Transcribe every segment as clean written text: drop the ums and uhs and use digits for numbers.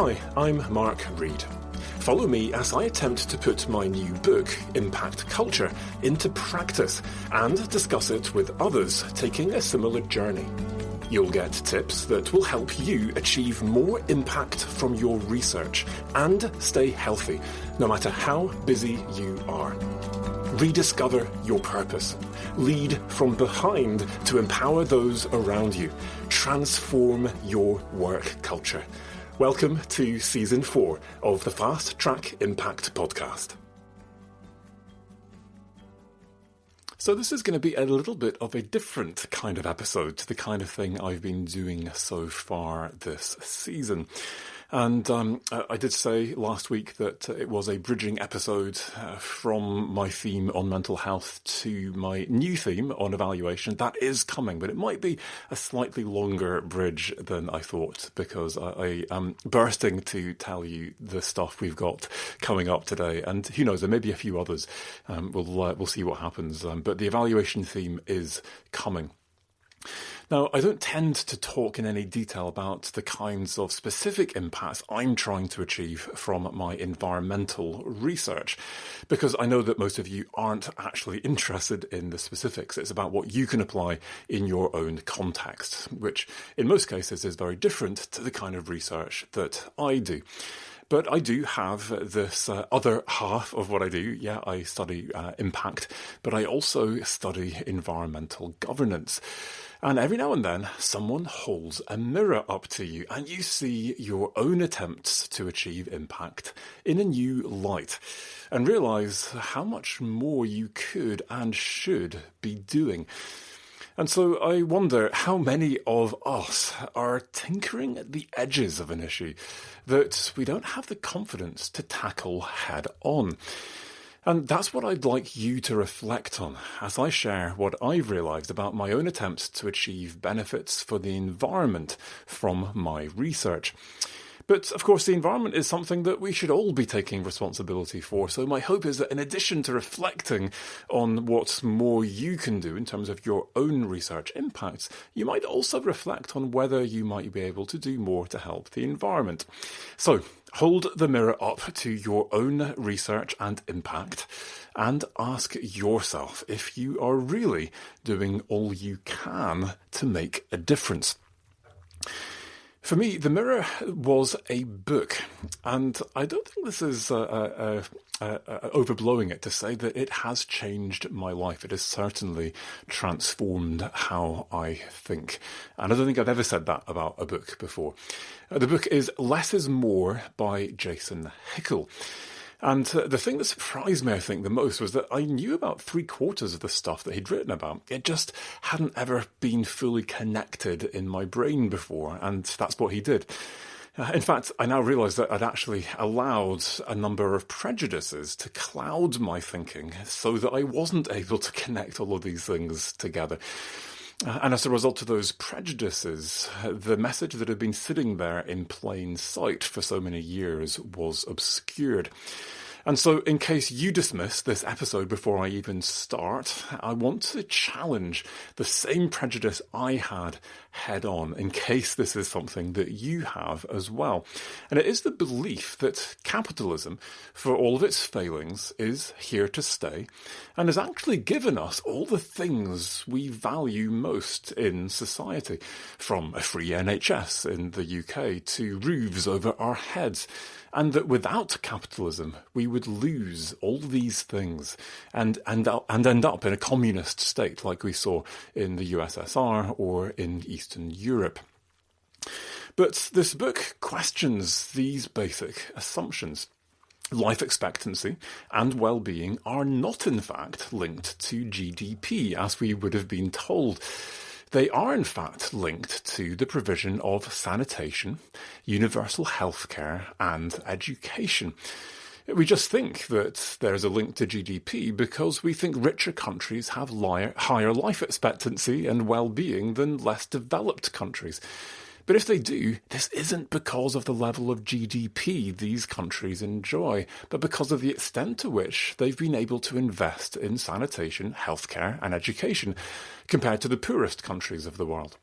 Hi, I'm Mark Reed. Follow me as I attempt to put my new book, Impact Culture, into practice and discuss it with others taking a similar journey. You'll get tips that will help you achieve more impact from your research and stay healthy, no matter how busy you are. Rediscover your purpose. Lead from behind to empower those around you. Transform your work culture. Welcome to Season 4 of the Fast Track Impact Podcast. So this is going to be a little bit of a different kind of episode to the kind of thing I've been doing so far this season. And I did say last week that it was a bridging episode from my theme on mental health to my new theme on evaluation. That is coming, but it might be a slightly longer bridge than I thought, because I am bursting to tell you the stuff we've got coming up today. And who knows, there may be a few others. We'll see what happens. But the evaluation theme is coming. Now, I don't tend to talk in any detail about the kinds of specific impacts I'm trying to achieve from my environmental research, because I know that most of you aren't actually interested in the specifics. It's about what you can apply in your own context, which in most cases is very different to the kind of research that I do. But I do have this other half of what I do. Yeah, I study impact, but I also study environmental governance. And every now and then, someone holds a mirror up to you and you see your own attempts to achieve impact in a new light and realise how much more you could and should be doing. And so I wonder how many of us are tinkering at the edges of an issue that we don't have the confidence to tackle head on. And that's what I'd like you to reflect on as I share what I've realised about my own attempts to achieve benefits for the environment from my research. But of course, the environment is something that we should all be taking responsibility for. So my hope is that in addition to reflecting on what more you can do in terms of your own research impacts, you might also reflect on whether you might be able to do more to help the environment. So hold the mirror up to your own research and impact and ask yourself if you are really doing all you can to make a difference. For me, The Mirror was a book, and I don't think this is overblowing it to say that it has changed my life. It has certainly transformed how I think. And I don't think I've ever said that about a book before. The book is Less is More by Jason Hickle. And the thing that surprised me, I think, the most was that I knew about 3/4 of the stuff that he'd written about. It just hadn't ever been fully connected in my brain before, and that's what he did. In fact, I now realise that I'd actually allowed a number of prejudices to cloud my thinking so that I wasn't able to connect all of these things together. And as a result of those prejudices, the message that had been sitting there in plain sight for so many years was obscured. And so in case you dismiss this episode before I even start, I want to challenge the same prejudice I had head on, in case this is something that you have as well. And it is the belief that capitalism, for all of its failings, is here to stay and has actually given us all the things we value most in society, from a free NHS in the UK to roofs over our heads. And that without capitalism, we would lose all these things and end up in a communist state like we saw in the USSR or in Eastern Europe. But this book questions these basic assumptions. Life expectancy and well-being are not, in fact, linked to GDP, as we would have been told. They are, in fact, linked to the provision of sanitation, universal healthcare, and education. We just think that there's a link to GDP because we think richer countries have higher life expectancy and well-being than less developed countries. But if they do, this isn't because of the level of GDP these countries enjoy, but because of the extent to which they've been able to invest in sanitation, healthcare, and education compared to the poorest countries of the world.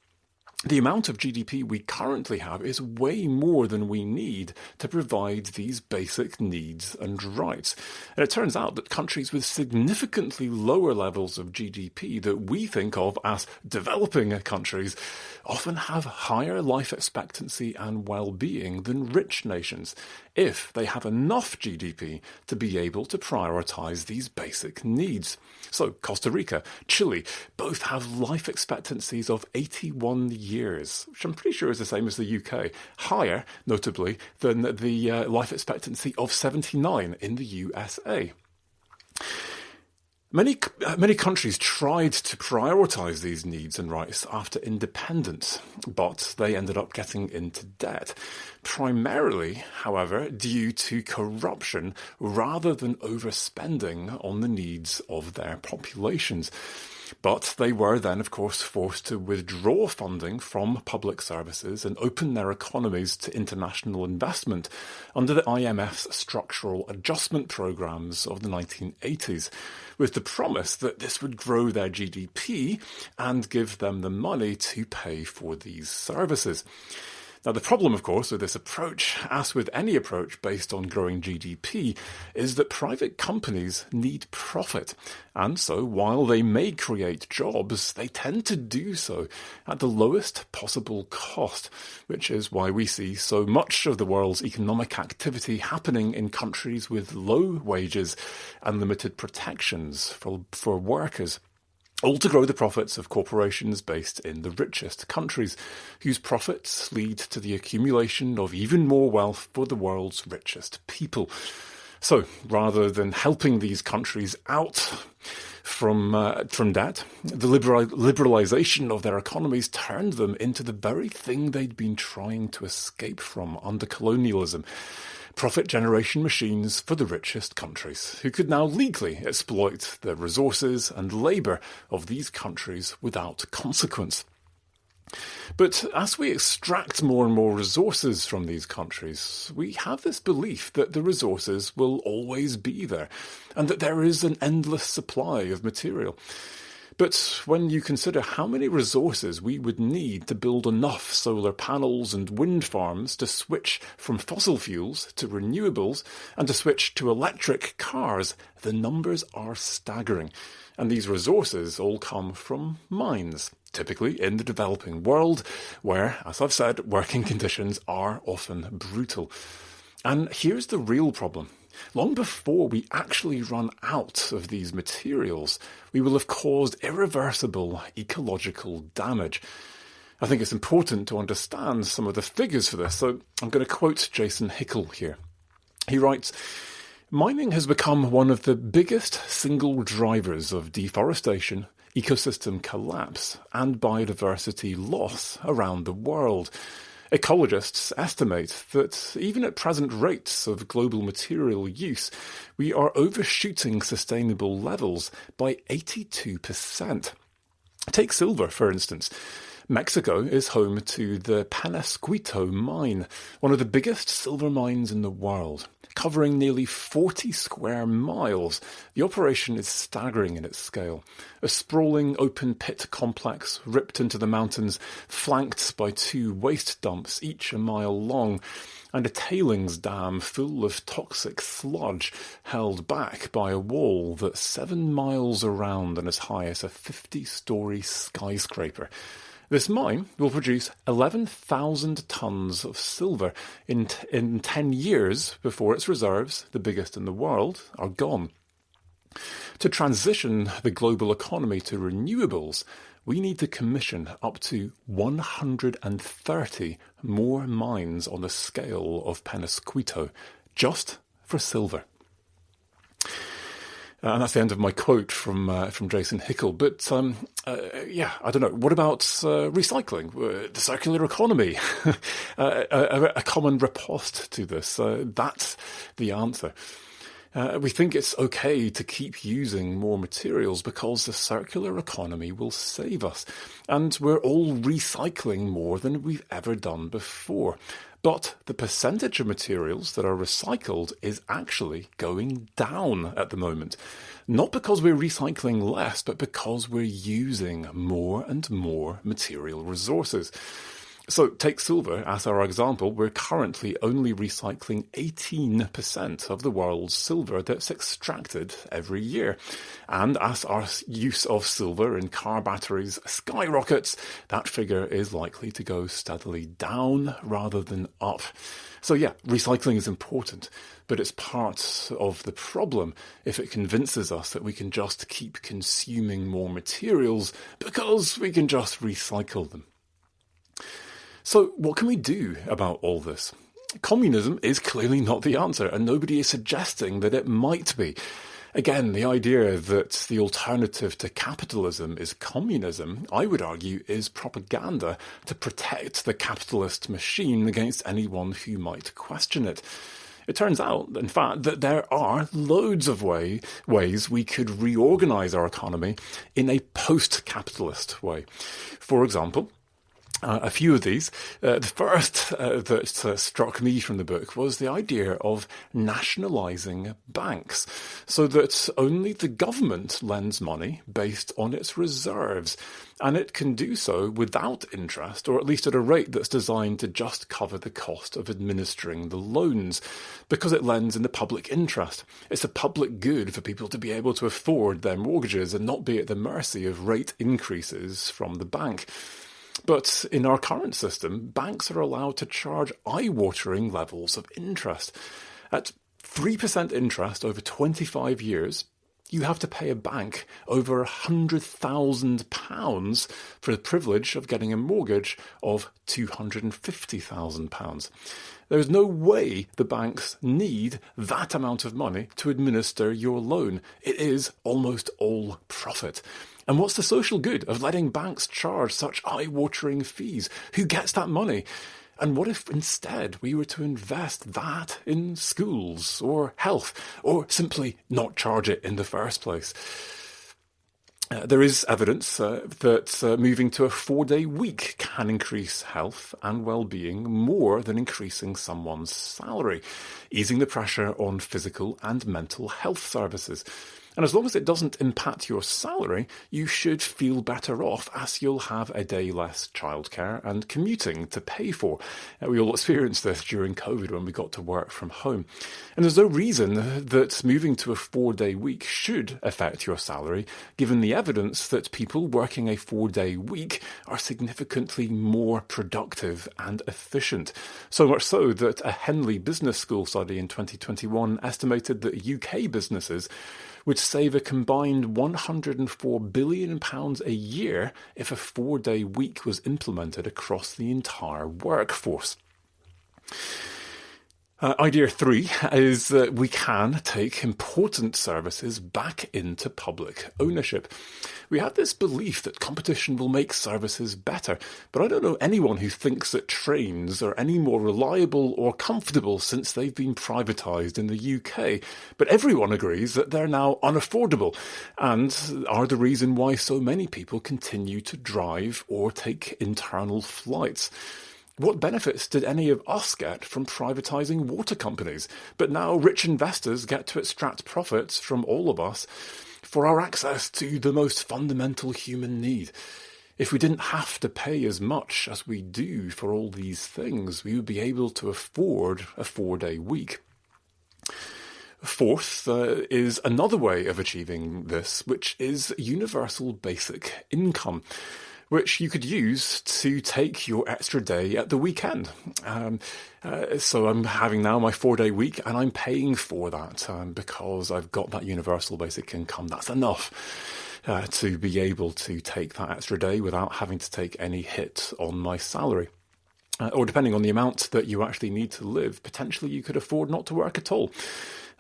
The amount of GDP we currently have is way more than we need to provide these basic needs and rights. And it turns out that countries with significantly lower levels of GDP that we think of as developing countries often have higher life expectancy and well-being than rich nations, if they have enough GDP to be able to prioritise these basic needs. So Costa Rica, Chile, both have life expectancies of 81 years, which I'm pretty sure is the same as the UK, higher, notably, than the life expectancy of 79 in the USA. Many countries tried to prioritise these needs and rights after independence, but they ended up getting into debt, primarily, however, due to corruption rather than overspending on the needs of their populations. But they were then, of course, forced to withdraw funding from public services and open their economies to international investment under the IMF's structural adjustment programs of the 1980s, with the promise that this would grow their GDP and give them the money to pay for these services. Now, the problem, of course, with this approach, as with any approach based on growing GDP, is that private companies need profit. And so, while they may create jobs, they tend to do so at the lowest possible cost, which is why we see so much of the world's economic activity happening in countries with low wages and limited protections for workers. All to grow the profits of corporations based in the richest countries, whose profits lead to the accumulation of even more wealth for the world's richest people. So, rather than helping these countries out from debt, the liberalisation of their economies turned them into the very thing they'd been trying to escape from under colonialism. Profit generation machines for the richest countries, who could now legally exploit the resources and labour of these countries without consequence. But as we extract more and more resources from these countries, we have this belief that the resources will always be there, and that there is an endless supply of material. But when you consider how many resources we would need to build enough solar panels and wind farms to switch from fossil fuels to renewables and to switch to electric cars, the numbers are staggering. And these resources all come from mines, typically in the developing world, where, as I've said, working conditions are often brutal. And here's the real problem. Long before we actually run out of these materials, we will have caused irreversible ecological damage. I think it's important to understand some of the figures for this, so I'm going to quote Jason Hickle here. He writes, "Mining has become one of the biggest single drivers of deforestation, ecosystem collapse, and biodiversity loss around the world. Ecologists estimate that even at present rates of global material use, we are overshooting sustainable levels by 82%. Take silver, for instance. Mexico is home to the Penasquito mine, one of the biggest silver mines in the world. Covering nearly 40 square miles, the operation is staggering in its scale. A sprawling open-pit complex ripped into the mountains, flanked by 2 waste dumps, each a mile long, and a tailings dam full of toxic sludge held back by a wall that's 7 miles around and as high as a 50-story skyscraper. This mine will produce 11,000 tonnes of silver in 10 years before its reserves, the biggest in the world, are gone. To transition the global economy to renewables, we need to commission up to 130 more mines on the scale of Penasquito, just for silver." And that's the end of my quote from Jason Hickle. But I don't know. What about recycling, the circular economy? A common riposte to this. That's the answer. We think it's okay to keep using more materials because the circular economy will save us. And we're all recycling more than we've ever done before. But the percentage of materials that are recycled is actually going down at the moment. Not because we're recycling less, but because we're using more and more material resources. So take silver as our example. We're currently only recycling 18% of the world's silver that's extracted every year. And as our use of silver in car batteries skyrockets, that figure is likely to go steadily down rather than up. So yeah, recycling is important, but it's part of the problem if it convinces us that we can just keep consuming more materials because we can just recycle them. So what can we do about all this? Communism is clearly not the answer, and nobody is suggesting that it might be. Again, the idea that the alternative to capitalism is communism, I would argue, is propaganda to protect the capitalist machine against anyone who might question it. It turns out, in fact, that there are loads of ways we could reorganize our economy in a post-capitalist way. For example, a few of these. The first that struck me from the book was the idea of nationalising banks so that only the government lends money based on its reserves. And it can do so without interest, or at least at a rate that's designed to just cover the cost of administering the loans, because it lends in the public interest. It's a public good for people to be able to afford their mortgages and not be at the mercy of rate increases from the bank. But in our current system, banks are allowed to charge eye-watering levels of interest. At 3% interest over 25 years, you have to pay a bank over £100,000 for the privilege of getting a mortgage of £250,000. There's no way the banks need that amount of money to administer your loan. It is almost all profit. And what's the social good of letting banks charge such eye-watering fees? Who gets that money? And what if instead we were to invest that in schools or health, or simply not charge it in the first place? There is evidence that moving to a 4-day week can increase health and well-being more than increasing someone's salary, easing the pressure on physical and mental health services. And as long as it doesn't impact your salary, you should feel better off, as you'll have a day less childcare and commuting to pay for. We all experienced this during COVID when we got to work from home. And there's no reason that moving to a 4-day week should affect your salary, given the evidence that people working a 4-day week are significantly more productive and efficient. So much so that a Henley Business School study in 2021 estimated that UK businesses would save a combined £104 billion a year if a 4-day week was implemented across the entire workforce. Idea 3 is that we can take important services back into public ownership. We have this belief that competition will make services better, but I don't know anyone who thinks that trains are any more reliable or comfortable since they've been privatised in the UK. But everyone agrees that they're now unaffordable and are the reason why so many people continue to drive or take internal flights. What benefits did any of us get from privatising water companies? But now rich investors get to extract profits from all of us for our access to the most fundamental human need. If we didn't have to pay as much as we do for all these things, we would be able to afford a 4-day week. Fourth is another way of achieving this, which is universal basic income, which you could use to take your extra day at the weekend. So I'm having now my 4-day week and I'm paying for that because I've got that universal basic income. That's enough to be able to take that extra day without having to take any hit on my salary. Or depending on the amount that you actually need to live, potentially you could afford not to work at all.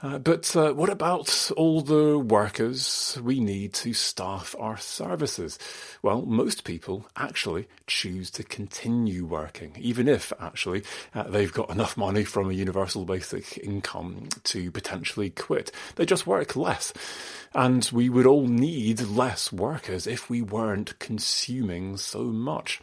But what about all the workers we need to staff our services? Well, most people actually choose to continue working, even if actually they've got enough money from a universal basic income to potentially quit. They just work less. And we would all need less workers if we weren't consuming so much.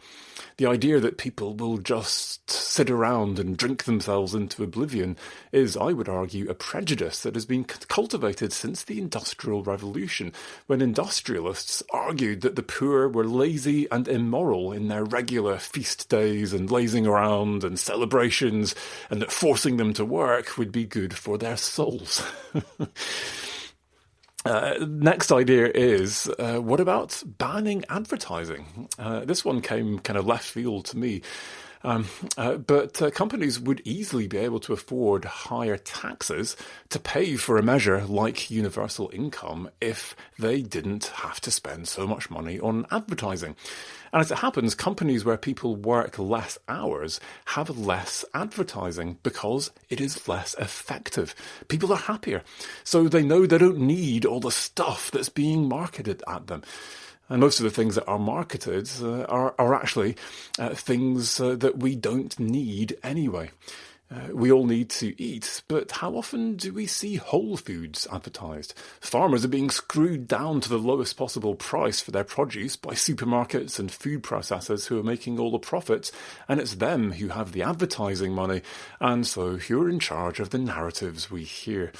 The idea that people will just sit around and drink themselves into oblivion is, I would argue, a prejudice that has been cultivated since the Industrial Revolution, when industrialists argued that the poor were lazy and immoral in their regular feast days and lazing around and celebrations, and that forcing them to work would be good for their souls. Next idea is, what about banning advertising? This one came kind of left field to me. But companies would easily be able to afford higher taxes to pay for a measure like universal income if they didn't have to spend so much money on advertising. And as it happens, companies where people work less hours have less advertising because it is less effective. People are happier, so they know they don't need all the stuff that's being marketed at them. And most of the things that are marketed are actually things that we don't need anyway. We all need to eat, but how often do we see whole foods advertised? Farmers are being screwed down to the lowest possible price for their produce by supermarkets and food processors who are making all the profits, and it's them who have the advertising money, and so who are in charge of the narratives we hear.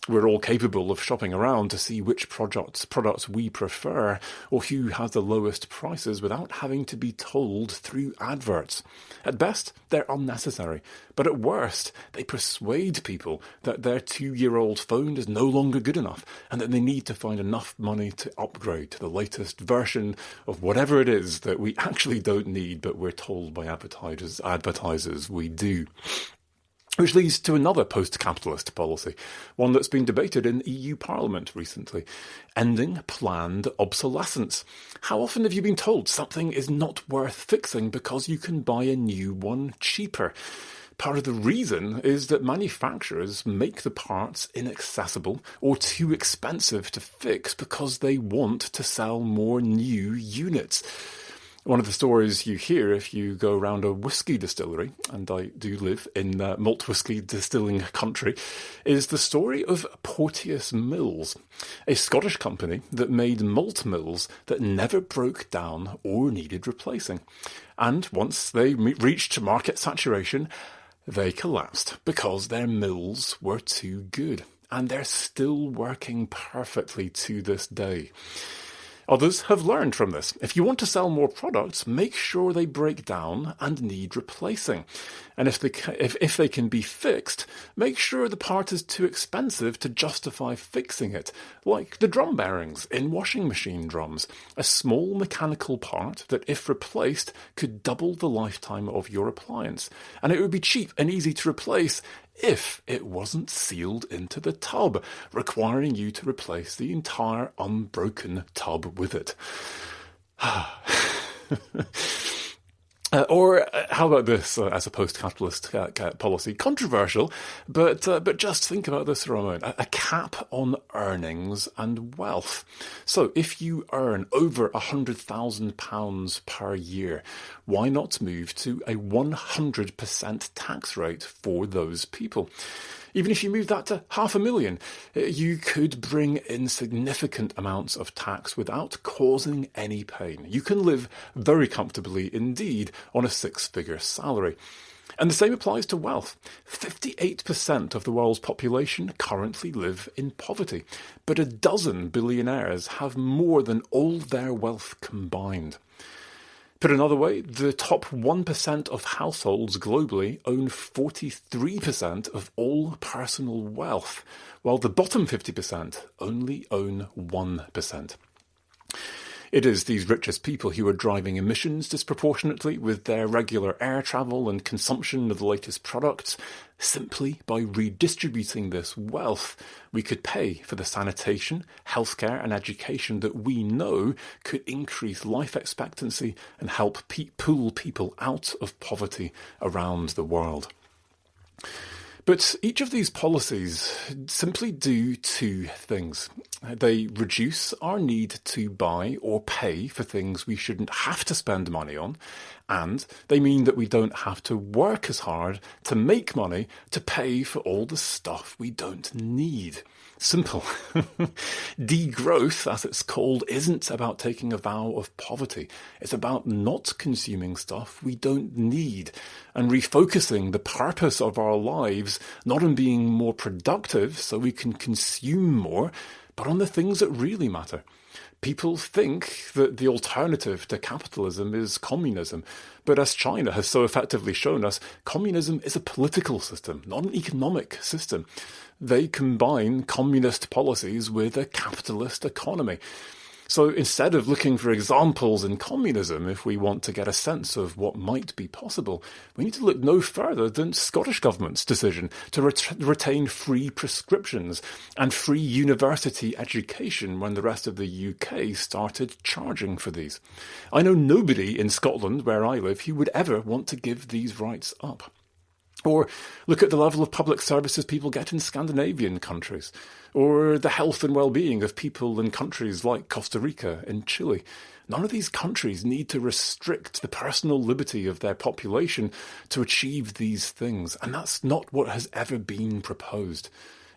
We're all capable of shopping around to see which products we prefer or who has the lowest prices without having to be told through adverts. At best, they're unnecessary, but at worst, they persuade people that their 2-year-old phone is no longer good enough and that they need to find enough money to upgrade to the latest version of whatever it is that we actually don't need, but we're told by advertisers we do. Which leads to another post-capitalist policy, one that's been debated in EU Parliament recently: ending planned obsolescence. How often have you been told something is not worth fixing because you can buy a new one cheaper? Part of the reason is that manufacturers make the parts inaccessible or too expensive to fix because they want to sell more new units. One of the stories you hear if you go around a whiskey distillery, and I do live in malt whiskey distilling country, is the story of Porteous Mills, a Scottish company that made malt mills that never broke down or needed replacing. And once they reached market saturation, they collapsed because their mills were too good. And they're still working perfectly to this day. Others have learned from this. If you want to sell more products, make sure they break down and need replacing. And if they can be fixed, make sure the part is too expensive to justify fixing it, like the drum bearings in washing machine drums, a small mechanical part that, if replaced, could double the lifetime of your appliance. And it would be cheap and easy to replace if it wasn't sealed into the tub, requiring you to replace the entire unbroken tub with it. Or how about this as a post-capitalist policy? Controversial, but just think about this for a moment. A cap on earnings and wealth. So if you earn over £100,000 per year, why not move to a 100% tax rate for those people? Even if you move that to $500,000, you could bring in significant amounts of tax without causing any pain. You can live very comfortably indeed on a 6-figure salary. And the same applies to wealth. 58% of the world's population currently live in poverty, but 12 billionaires have more than all their wealth combined. Put another way, the top 1% of households globally own 43% of all personal wealth, while the bottom 50% only own 1%. It is these richest people who are driving emissions disproportionately with their regular air travel and consumption of the latest products. Simply by redistributing this wealth, we could pay for the sanitation, healthcare and education that we know could increase life expectancy and help pull people out of poverty around the world. But each of these policies simply do two things. They reduce our need to buy or pay for things we shouldn't have to spend money on, and they mean that we don't have to work as hard to make money to pay for all the stuff we don't need. Simple. Degrowth, as it's called, isn't about taking a vow of poverty. It's about not consuming stuff we don't need and refocusing the purpose of our lives not on being more productive so we can consume more, but on the things that really matter. People think that the alternative to capitalism is communism, but as China has so effectively shown us, communism is a political system, not an economic system. They combine communist policies with a capitalist economy. So instead of looking for examples in communism, if we want to get a sense of what might be possible, we need to look no further than Scottish Government's decision to retain free prescriptions and free university education when the rest of the UK started charging for these. I know nobody in Scotland, where I live, who would ever want to give these rights up. Or look at the level of public services people get in Scandinavian countries, or the health and well-being of people in countries like Costa Rica and Chile. None of these countries need to restrict the personal liberty of their population to achieve these things, and that's not what has ever been proposed.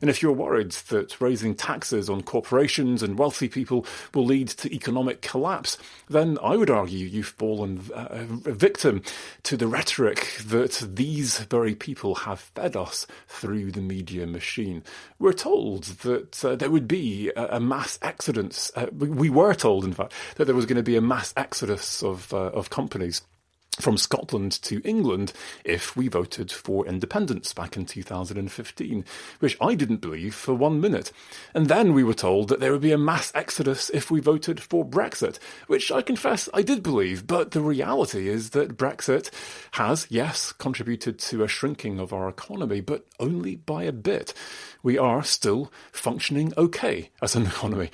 And if you're worried that raising taxes on corporations and wealthy people will lead to economic collapse, then I would argue you've fallen a victim to the rhetoric that these very people have fed us through the media machine. We're told that there would be a mass exodus. We were told, in fact, that there was going to be a mass exodus of companies from Scotland to England if we voted for independence back in 2015, which I didn't believe for 1 minute. And then we were told that there would be a mass exodus if we voted for Brexit, which I confess I did believe, but the reality is that Brexit has, yes, contributed to a shrinking of our economy, but only by a bit. We are still functioning okay as an economy.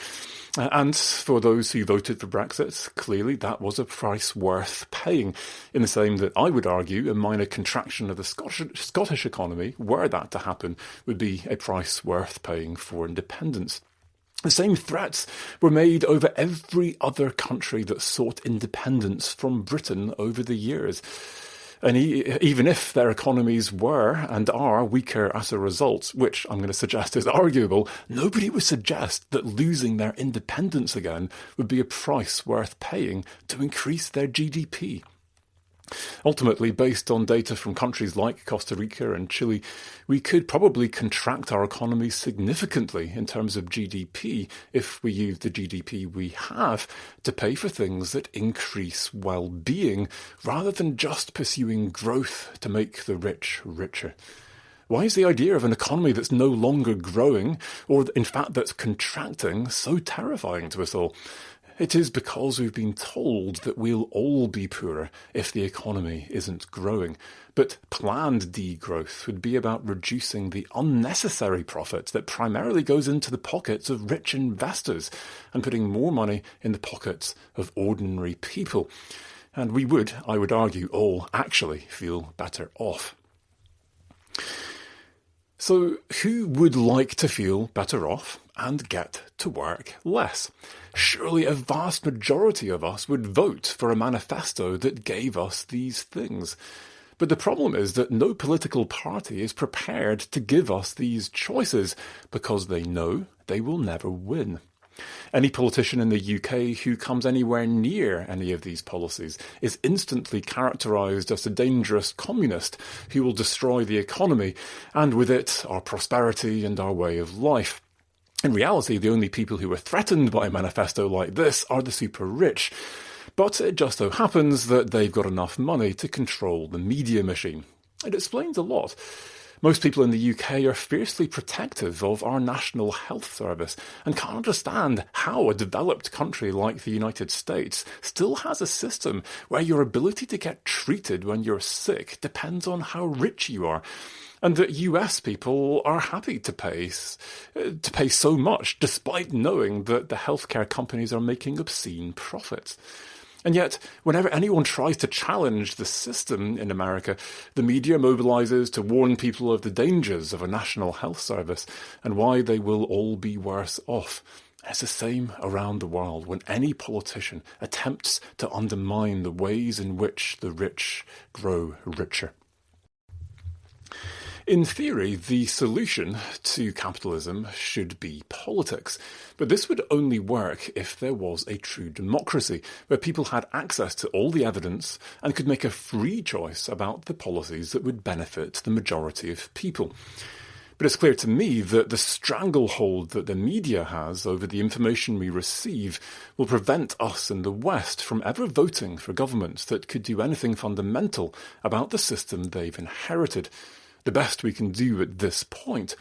And for those who voted for Brexit, clearly that was a price worth paying, in the same that I would argue a minor contraction of the Scottish economy, were that to happen, would be a price worth paying for independence. The same threats were made over every other country that sought independence from Britain over the years. And even if their economies were and are weaker as a result, which I'm going to suggest is arguable, nobody would suggest that losing their independence again would be a price worth paying to increase their GDP. Ultimately, based on data from countries like Costa Rica and Chile, we could probably contract our economy significantly in terms of GDP if we use the GDP we have to pay for things that increase well-being, rather than just pursuing growth to make the rich richer. Why is the idea of an economy that's no longer growing, or in fact that's contracting, so terrifying to us all? It is because we've been told that we'll all be poorer if the economy isn't growing. But planned degrowth would be about reducing the unnecessary profit that primarily goes into the pockets of rich investors and putting more money in the pockets of ordinary people. And we would, I would argue, all actually feel better off. So who would like to feel better off and get to work less? Surely a vast majority of us would vote for a manifesto that gave us these things. But the problem is that no political party is prepared to give us these choices because they know they will never win. Any politician in the UK who comes anywhere near any of these policies is instantly characterised as a dangerous communist who will destroy the economy, and with it our prosperity and our way of life. In reality, the only people who are threatened by a manifesto like this are the super rich. But it just so happens that they've got enough money to control the media machine. It explains a lot. Most people in the UK are fiercely protective of our National Health Service and can't understand how a developed country like the United States still has a system where your ability to get treated when you're sick depends on how rich you are, and that US people are happy to pay so much despite knowing that the healthcare companies are making obscene profits. And yet, whenever anyone tries to challenge the system in America, the media mobilises to warn people of the dangers of a national health service and why they will all be worse off. It's the same around the world when any politician attempts to undermine the ways in which the rich grow richer. In theory, the solution to capitalism should be politics, but this would only work if there was a true democracy, where people had access to all the evidence and could make a free choice about the policies that would benefit the majority of people. But it's clear to me that the stranglehold that the media has over the information we receive will prevent us in the West from ever voting for governments that could do anything fundamental about the system they've inherited. The best we can do at this point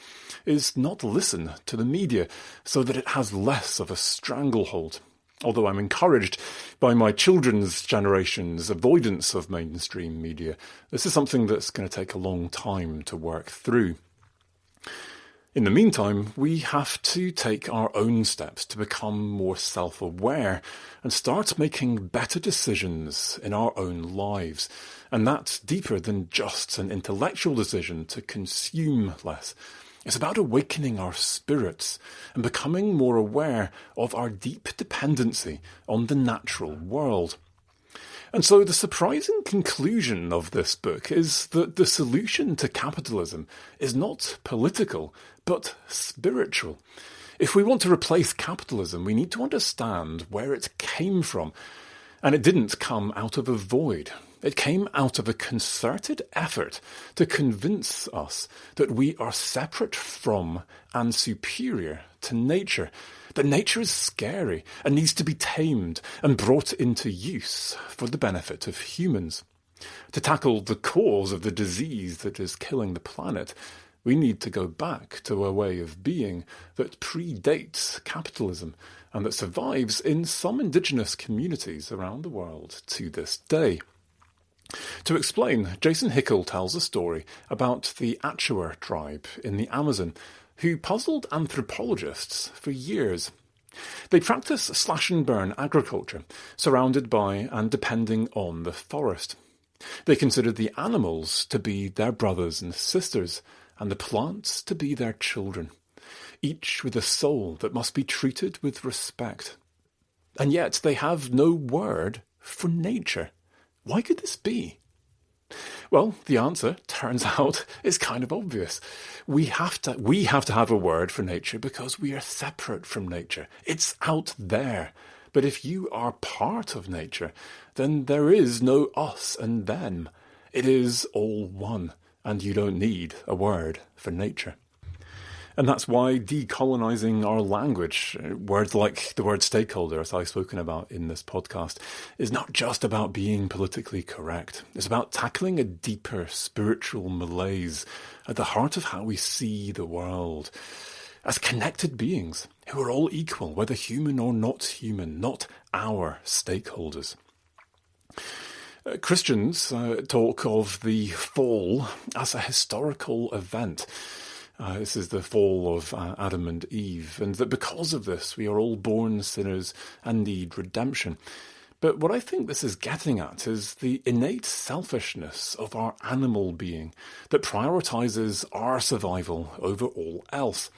is not listen to the media so that it has less of a stranglehold. Although I'm encouraged by my children's generation's avoidance of mainstream media, this is something that's going to take a long time to work through. In the meantime, we have to take our own steps to become more self-aware and start making better decisions in our own lives. And that's deeper than just an intellectual decision to consume less. It's about awakening our spirits and becoming more aware of our deep dependency on the natural world. And so the surprising conclusion of this book is that the solution to capitalism is not political, but spiritual. If we want to replace capitalism, we need to understand where it came from. And it didn't come out of a void. It came out of a concerted effort to convince us that we are separate from and superior to nature, that nature is scary and needs to be tamed and brought into use for the benefit of humans. To tackle the cause of the disease that is killing the planet, we need to go back to a way of being that predates capitalism and that survives in some indigenous communities around the world to this day. To explain, Jason Hickle tells a story about the Achuar tribe in the Amazon, who puzzled anthropologists for years. They practice slash-and-burn agriculture, surrounded by and depending on the forest. They considered the animals to be their brothers and sisters, and the plants to be their children, each with a soul that must be treated with respect. And yet they have no word for nature. Why could this be? Well, the answer, turns out, is kind of obvious. We have to have a word for nature because we are separate from nature. It's out there. But if you are part of nature, then there is no us and them. It is all one, and you don't need a word for nature. And that's why decolonising our language, words like the word stakeholder, as I've spoken about in this podcast, is not just about being politically correct. It's about tackling a deeper spiritual malaise at the heart of how we see the world. As connected beings who are all equal, whether human or not human, not our stakeholders. Christians talk of the fall as a historical event. This is the fall of Adam and Eve, and that because of this we are all born sinners and need redemption. But what I think this is getting at is the innate selfishness of our animal being that prioritises our survival over all else.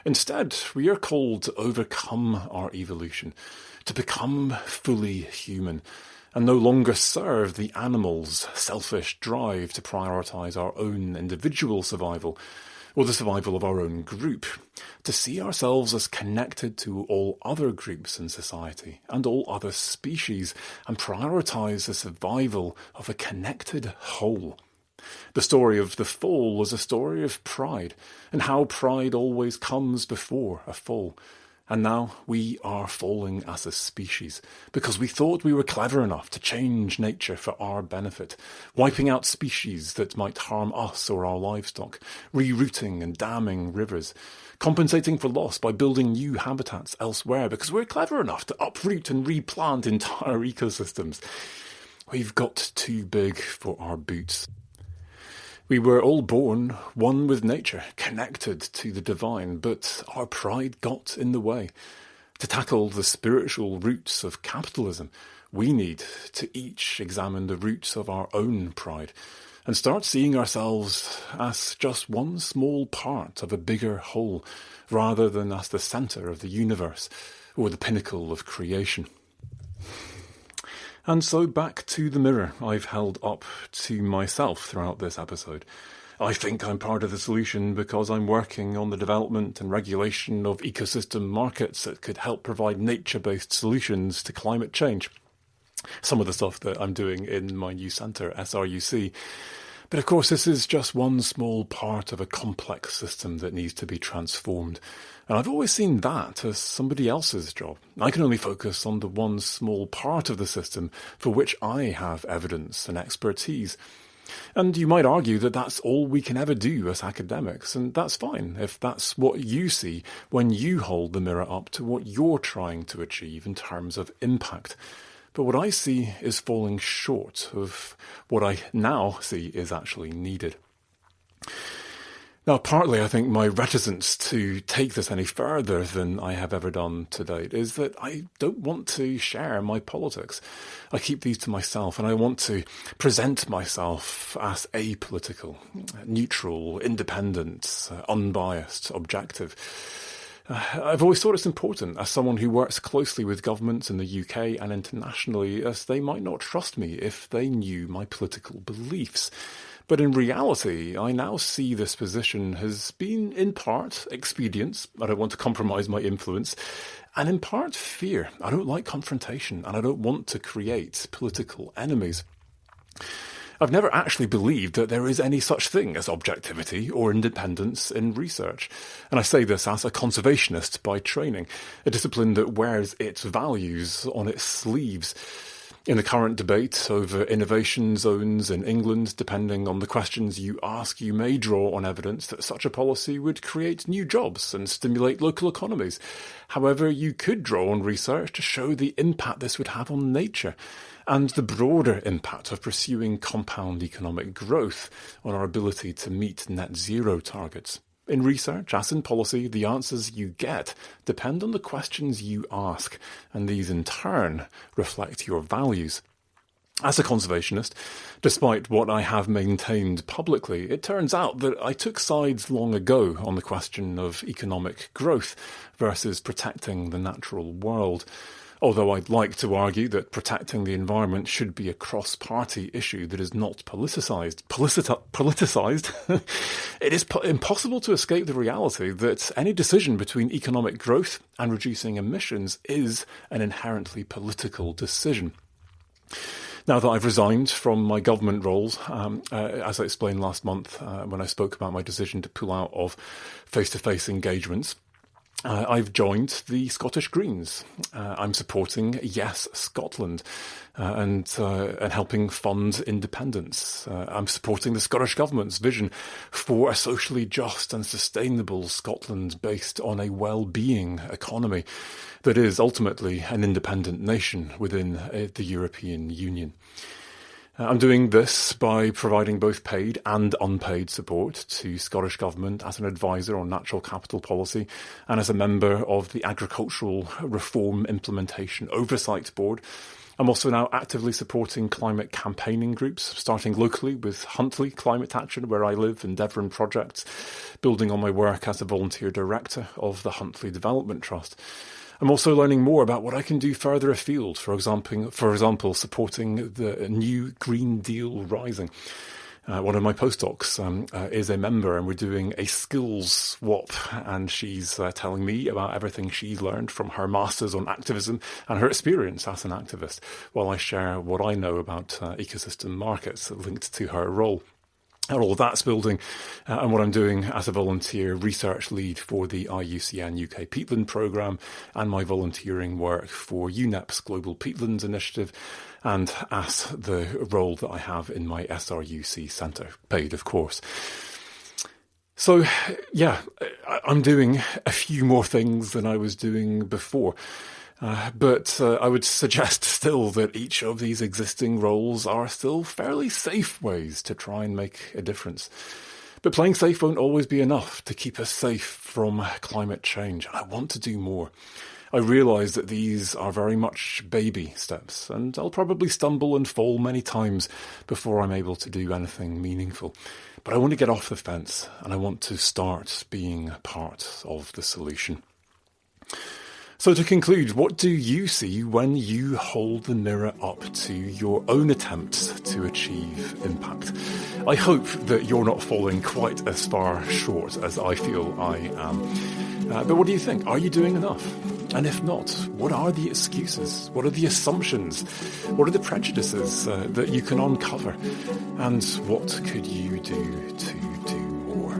Instead, we are called to overcome our evolution, to become fully human, and no longer serve the animal's selfish drive to prioritise our own individual survival, or the survival of our own group, to see ourselves as connected to all other groups in society and all other species, and prioritise the survival of a connected whole. The story of the fall was a story of pride, and how pride always comes before a fall. And now we are falling as a species because we thought we were clever enough to change nature for our benefit, wiping out species that might harm us or our livestock, rerouting and damming rivers, compensating for loss by building new habitats elsewhere because we're clever enough to uproot and replant entire ecosystems. We've got too big for our boots. We were all born one with nature, connected to the divine, but our pride got in the way. To tackle the spiritual roots of capitalism, We need to each examine the roots of our own pride and start seeing ourselves as just one small part of a bigger whole, rather than as the centre of the universe or the pinnacle of creation. And so back to the mirror I've held up to myself throughout this episode. I think I'm part of the solution because I'm working on the development and regulation of ecosystem markets that could help provide nature-based solutions to climate change. Some of the stuff that I'm doing in my new centre, SRUC. But of course, this is just one small part of a complex system that needs to be transformed. And I've always seen that as somebody else's job. I can only focus on the one small part of the system for which I have evidence and expertise. And you might argue that that's all we can ever do as academics, and that's fine if that's what you see when you hold the mirror up to what you're trying to achieve in terms of impact. But what I see is falling short of what I now see is actually needed. Now, partly I think my reticence to take this any further than I have ever done to date is that I don't want to share my politics. I keep these to myself, and I want to present myself as apolitical, neutral, independent, unbiased, objective. I've always thought it's important, as someone who works closely with governments in the UK and internationally, as they might not trust me if they knew my political beliefs. But in reality, I now see this position has been in part expedience. I don't want to compromise my influence. And in part fear. I don't like confrontation, and I don't want to create political enemies. I've never actually believed that there is any such thing as objectivity or independence in research. And I say this as a conservationist by training, a discipline that wears its values on its sleeves. In the current debate over innovation zones in England, depending on the questions you ask, you may draw on evidence that such a policy would create new jobs and stimulate local economies. However, you could draw on research to show the impact this would have on nature and the broader impact of pursuing compound economic growth on our ability to meet net zero targets. In research, as in policy, the answers you get depend on the questions you ask, and these in turn reflect your values. As a conservationist, despite what I have maintained publicly, it turns out that I took sides long ago on the question of economic growth versus protecting the natural world. Although I'd like to argue that protecting the environment should be a cross-party issue that is not politicized. It is impossible to escape the reality that any decision between economic growth and reducing emissions is an inherently political decision. Now that I've resigned from my government roles, as I explained last month when I spoke about my decision to pull out of face-to-face engagements, I've joined the Scottish Greens. I'm supporting Yes Scotland and helping fund independence. I'm supporting the Scottish Government's vision for a socially just and sustainable Scotland based on a well-being economy that is ultimately an independent nation within the European Union. I'm doing this by providing both paid and unpaid support to Scottish Government as an advisor on natural capital policy and as a member of the Agricultural Reform Implementation Oversight Board. I'm also now actively supporting climate campaigning groups, starting locally with Huntly Climate Action, where I live, and Devon Projects, building on my work as a volunteer director of the Huntly Development Trust. I'm also learning more about what I can do further afield, for example, supporting the new Green Deal Rising. One of my postdocs is a member, and we're doing a skills swap, and she's telling me about everything she's learned from her masters on activism and her experience as an activist, while I share what I know about ecosystem markets linked to her role. And all of that's building, and what I'm doing as a volunteer research lead for the IUCN UK Peatland Programme and my volunteering work for UNEP's Global Peatlands Initiative, and as the role that I have in my SRUC centre, paid of course. So, yeah, I'm doing a few more things than I was doing before. But I would suggest still that each of these existing roles are still fairly safe ways to try and make a difference. But playing safe won't always be enough to keep us safe from climate change. I want to do more. I realise that these are very much baby steps, and I'll probably stumble and fall many times before I'm able to do anything meaningful. But I want to get off the fence, and I want to start being part of the solution. So to conclude, what do you see when you hold the mirror up to your own attempts to achieve impact? I hope that you're not falling quite as far short as I feel I am. But what do you think? Are you doing enough? And if not, what are the excuses? What are the assumptions? What are the prejudices that you can uncover? And what could you do to do more?